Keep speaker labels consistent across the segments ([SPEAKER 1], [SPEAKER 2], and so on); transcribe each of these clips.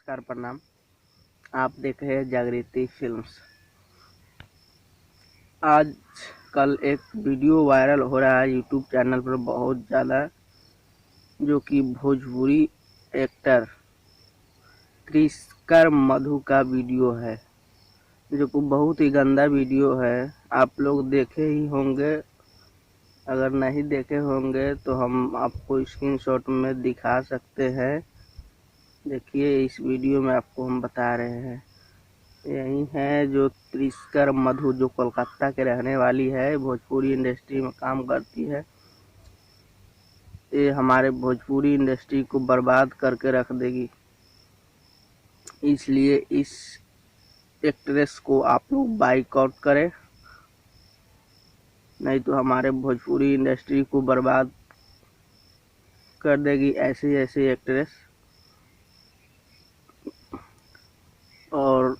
[SPEAKER 1] नमस्कार प्रणाम। आप देख रहे हैं जागृति फिल्म्स। आज कल एक वीडियो वायरल हो रहा है यूट्यूब चैनल पर बहुत ज़्यादा, जो कि भोजपुरी एक्टर क्रिस्कर मधु का वीडियो है, जो कि बहुत ही गंदा वीडियो है। आप लोग देखे ही होंगे, अगर नहीं देखे होंगे तो हम आपको स्क्रीनशॉट में दिखा सकते हैं। देखिए, इस वीडियो में आपको हम बता रहे हैं। यही है जो क्रिस्कर मधु, जो कोलकाता के रहने वाली है, भोजपुरी इंडस्ट्री में काम करती है। ये हमारे भोजपुरी इंडस्ट्री को बर्बाद करके रख देगी, इसलिए इस एक्ट्रेस को आप लोग बाइकआउट करें, नहीं तो हमारे भोजपुरी इंडस्ट्री को बर्बाद कर देगी ऐसी ऐसी एक्ट्रेस। और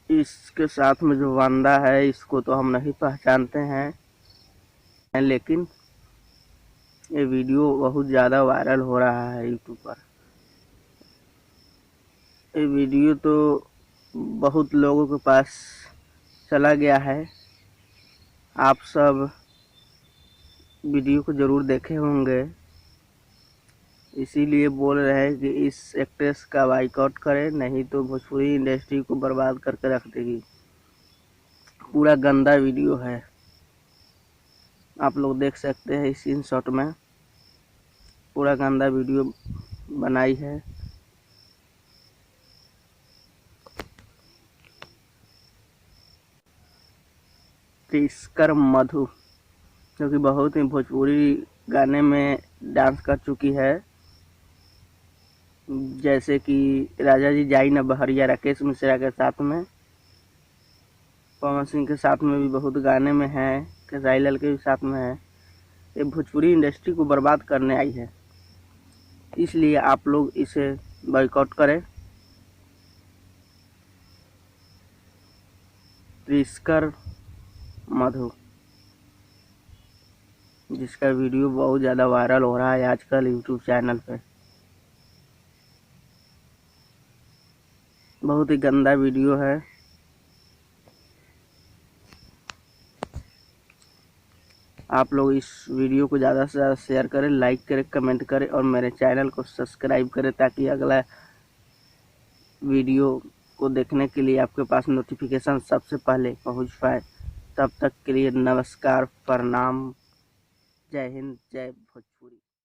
[SPEAKER 1] इसके साथ में जो बंदा है, इसको तो हम नहीं पहचानते हैं, लेकिन ये वीडियो बहुत ज़्यादा वायरल हो रहा है यूट्यूब पर। ये वीडियो तो बहुत लोगों के पास चला गया है। आप सब वीडियो को ज़रूर देखे होंगे, इसीलिए बोल रहे हैं कि इस एक्ट्रेस का बाइकआउट करें, नहीं तो भोजपुरी इंडस्ट्री को बर्बाद करके रख देगी। पूरा गंदा वीडियो है, आप लोग देख सकते हैं इस स्क्रीनशॉट में। पूरा गंदा वीडियो बनाई है। क्रिस्कर मधु, जो कि बहुत ही भोजपुरी गाने में डांस कर चुकी है, जैसे कि राजा जी जाई न बहरिया राकेश मिश्रा के साथ में, पवन सिंह के साथ में भी बहुत गाने में है, खेसारी लाल के भी साथ में है। ये भोजपुरी इंडस्ट्री को बर्बाद करने आई है, इसलिए आप लोग इसे बॉयकॉट करें। क्रिस्कर मधु, जिसका वीडियो बहुत ज़्यादा वायरल हो रहा है आजकल यूट्यूब चैनल पे। बहुत ही गंदा वीडियो है। आप लोग इस वीडियो को ज़्यादा से ज़्यादा शेयर करें, लाइक करें, कमेंट करें और मेरे चैनल को सब्सक्राइब करें, ताकि अगला वीडियो को देखने के लिए आपके पास नोटिफिकेशन सबसे पहले पहुंच पाए। तब तक के लिए नमस्कार, प्रणाम, जय हिंद, जय भोजपुरी।